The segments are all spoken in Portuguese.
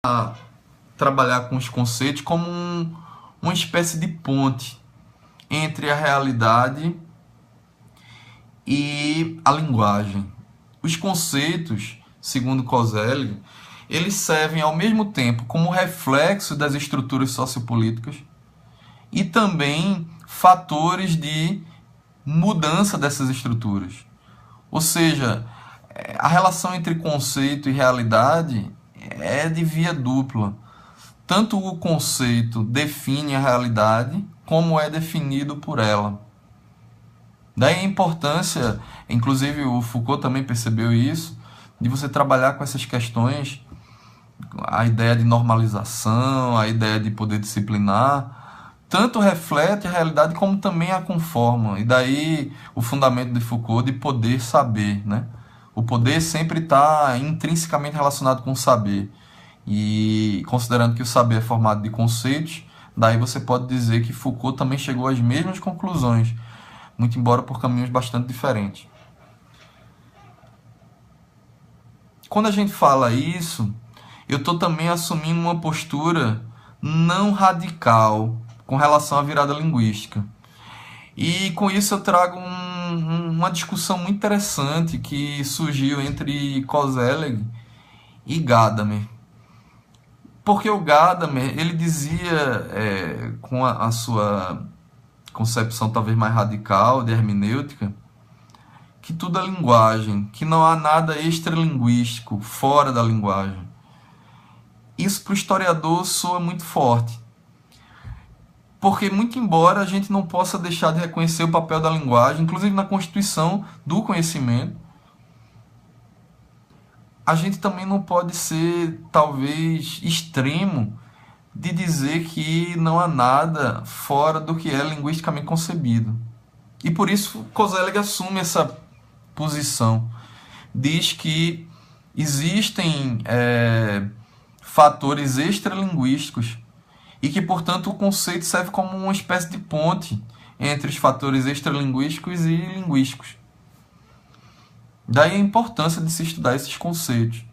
a trabalhar com os conceitos como uma espécie de ponte entre a realidade e a linguagem. Os conceitos, segundo Koselleck, eles servem ao mesmo tempo como reflexo das estruturas sociopolíticas e também fatores de mudança dessas estruturas. Ou seja, a relação entre conceito e realidade é de via dupla. Tanto o conceito define a realidade, como é definido por ela. Daí a importância, inclusive o Foucault também percebeu isso, de você trabalhar com essas questões, a ideia de normalização, a ideia de poder disciplinar, tanto reflete a realidade como também a conforma. E daí o fundamento de Foucault de poder saber, né? O poder sempre está intrinsecamente relacionado com o saber. E considerando que o saber é formado de conceitos, daí você pode dizer que Foucault também chegou às mesmas conclusões, muito embora por caminhos bastante diferentes. Quando a gente fala isso, eu estou também assumindo uma postura não radical com relação à virada linguística. E com isso eu trago uma discussão muito interessante que surgiu entre Koselleck e Gadamer. Porque o Gadamer, ele dizia, com a sua concepção talvez mais radical de hermenêutica, que tudo é linguagem, que não há nada extralinguístico fora da linguagem. Isso para o historiador soa muito forte. Porque, muito embora a gente não possa deixar de reconhecer o papel da linguagem, inclusive na constituição do conhecimento, a gente também não pode ser, talvez, extremo de dizer que não há nada fora do que é linguisticamente concebido. E por isso Koselleck assume essa posição. Diz que existem fatores extralinguísticos e que, portanto, o conceito serve como uma espécie de ponte entre os fatores extralinguísticos e linguísticos. Daí a importância de se estudar esses conceitos.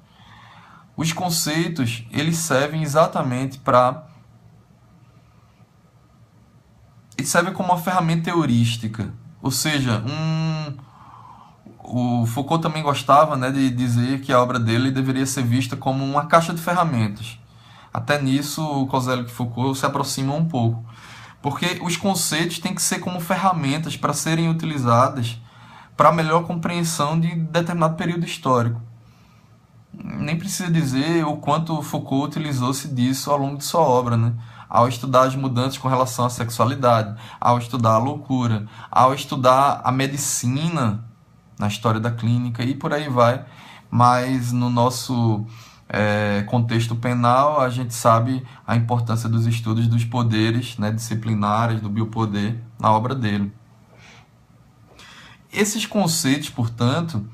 Os conceitos, eles servem exatamente para... Eles servem como uma ferramenta heurística. Ou seja, o Foucault também gostava, né, de dizer que a obra dele deveria ser vista como uma caixa de ferramentas. Até nisso, o Koselleck e Foucault se aproximam um pouco. Porque os conceitos têm que ser como ferramentas para serem utilizadas para a melhor compreensão de determinado período histórico. Nem precisa dizer o quanto Foucault utilizou-se disso ao longo de sua obra, né? Ao estudar as mudanças com relação à sexualidade, ao estudar a loucura, ao estudar a medicina na história da clínica e por aí vai. Mas no nosso contexto penal, a gente sabe a importância dos estudos dos poderes, né, disciplinares, do biopoder na obra dele. Esses conceitos, portanto,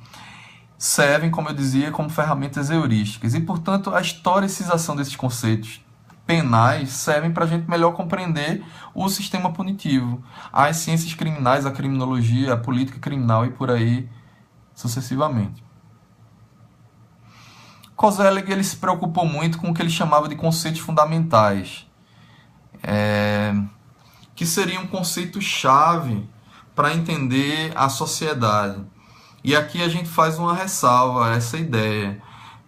servem, como eu dizia, como ferramentas heurísticas. E, portanto, a historicização desses conceitos penais servem para a gente melhor compreender o sistema punitivo, as ciências criminais, a criminologia, a política criminal e por aí sucessivamente. Koselleck, ele se preocupou muito com o que ele chamava de conceitos fundamentais, que seriam conceitos-chave para entender a sociedade. E aqui a gente faz uma ressalva a essa ideia.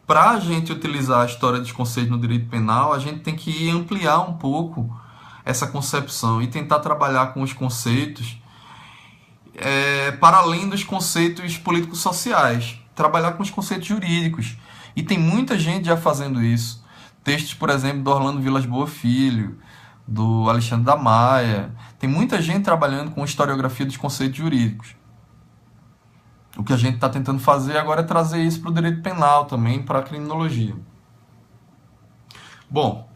Para a gente utilizar a história dos conceitos no direito penal, a gente tem que ampliar um pouco essa concepção e tentar trabalhar com os conceitos para além dos conceitos políticos-sociais, trabalhar com os conceitos jurídicos. E tem muita gente já fazendo isso. Textos, por exemplo, do Orlando Vilas Boas Filho, do Alexandre da Maia. Tem muita gente trabalhando com historiografia dos conceitos jurídicos. O que a gente está tentando fazer agora é trazer isso para o direito penal também, para a criminologia. Bom,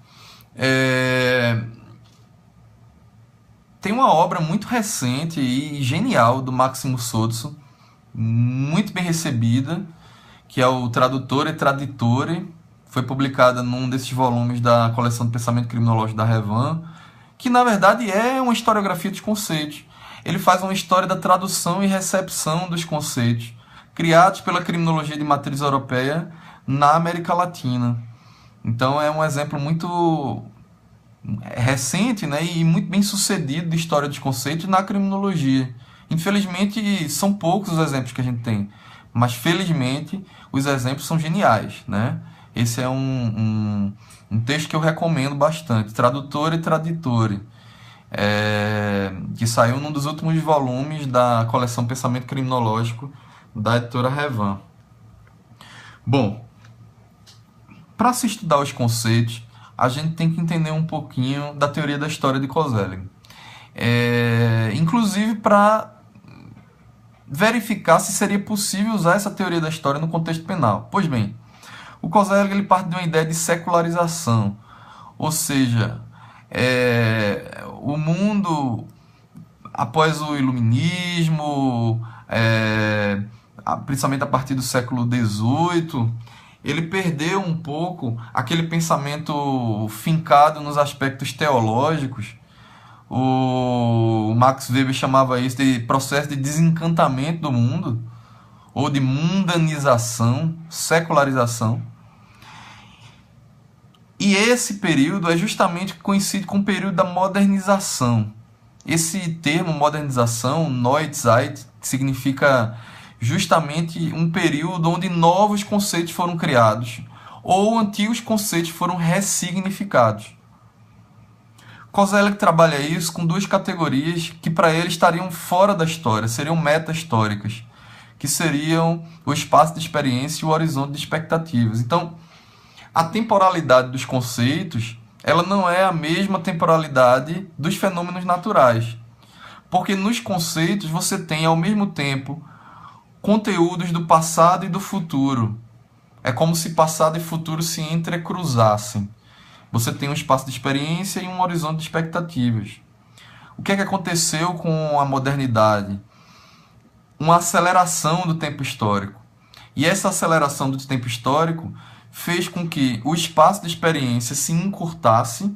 tem uma obra muito recente e genial do Máximo Sodso, muito bem recebida, que é o Tradutore e Traditore, foi publicada num desses volumes da coleção de pensamento criminológico da Revan, que na verdade é uma historiografia dos conceitos. Ele faz uma história da tradução e recepção dos conceitos, criados pela criminologia de matriz europeia na América Latina. Então é um exemplo muito recente, né, e muito bem sucedido de história dos conceitos na criminologia. Infelizmente, são poucos os exemplos que a gente tem, mas felizmente os exemplos são geniais, né? Esse é um texto que eu recomendo bastante, Tradutor e Traditore, que saiu num dos últimos volumes da coleção Pensamento Criminológico da editora Revan. Bom, para se estudar os conceitos, a gente tem que entender um pouquinho da teoria da história de Koselleck. Inclusive para verificar se seria possível usar essa teoria da história no contexto penal. Pois bem, o Koselleck ele parte de uma ideia de secularização, ou seja, o mundo após o iluminismo, principalmente a partir do século XVIII, ele perdeu um pouco aquele pensamento fincado nos aspectos teológicos. O Max Weber chamava isso de processo de desencantamento do mundo, ou de mundanização, secularização. E esse período é justamente coincide com o período da modernização. Esse termo modernização, Neuzeit, significa justamente um período onde novos conceitos foram criados ou antigos conceitos foram ressignificados. Koselleck trabalha isso com duas categorias que para ele estariam fora da história, seriam meta-históricas, que seriam o espaço de experiência e o horizonte de expectativas. Então, a temporalidade dos conceitos, ela não é a mesma temporalidade dos fenômenos naturais. Porque nos conceitos você tem, ao mesmo tempo, conteúdos do passado e do futuro. É como se passado e futuro se entrecruzassem. Você tem um espaço de experiência e um horizonte de expectativas. O que é que aconteceu com a modernidade? Uma aceleração do tempo histórico. E essa aceleração do tempo histórico fez com que o espaço de experiência se encurtasse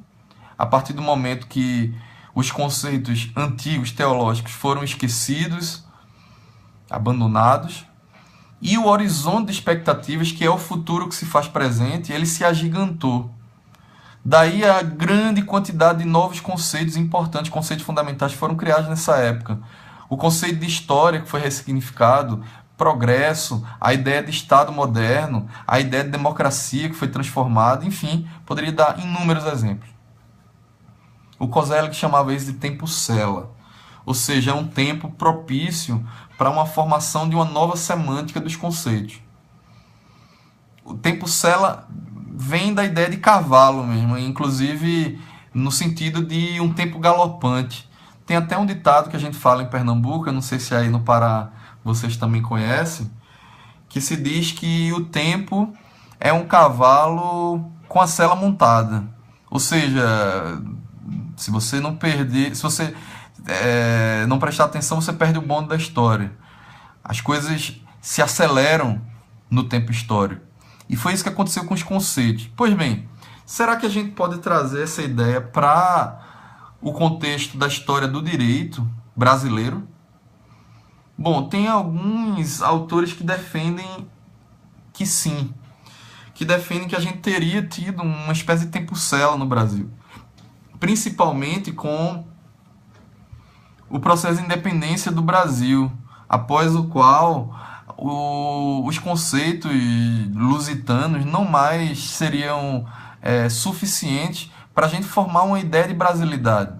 a partir do momento que os conceitos antigos teológicos foram esquecidos, abandonados, e o horizonte de expectativas, que é o futuro que se faz presente, ele se agigantou. Daí a grande quantidade de novos conceitos importantes, conceitos fundamentais que foram criados nessa época. O conceito de história que foi ressignificado, progresso, a ideia de Estado moderno, a ideia de democracia que foi transformada, enfim, poderia dar inúmeros exemplos. O Koselleck chamava isso de tempo cella, ou seja, é um tempo propício para uma formação de uma nova semântica dos conceitos. O tempo cella vem da ideia de cavalo mesmo, inclusive no sentido de um tempo galopante. Tem até um ditado que a gente fala em Pernambuco, eu não sei se aí no Pará vocês também conhecem, que se diz que o tempo é um cavalo com a sela montada. Ou seja, se você não perder, se você não prestar atenção, você perde o bonde da história. As coisas se aceleram no tempo histórico. E foi isso que aconteceu com os conceitos. Pois bem, será que a gente pode trazer essa ideia para o contexto da história do direito brasileiro? Bom, tem alguns autores que defendem que sim, que defendem que a gente teria tido uma espécie de tempo cella no Brasil, principalmente com o processo de independência do Brasil, após o qual os conceitos lusitanos não mais seriam suficientes para a gente formar uma ideia de brasilidade.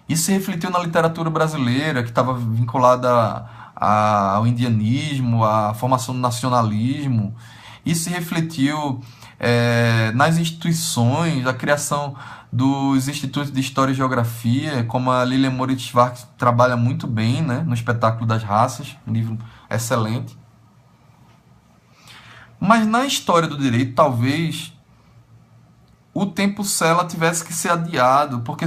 Isso se refletiu na literatura brasileira, que estava vinculada ao indianismo, à formação do nacionalismo. Isso se refletiu nas instituições, a criação dos institutos de História e Geografia, como a Lilian Moritz Schwartz trabalha muito bem, né, no Espetáculo das Raças, um livro excelente. Mas na história do direito, talvez o tempo cella tivesse que ser adiado, porque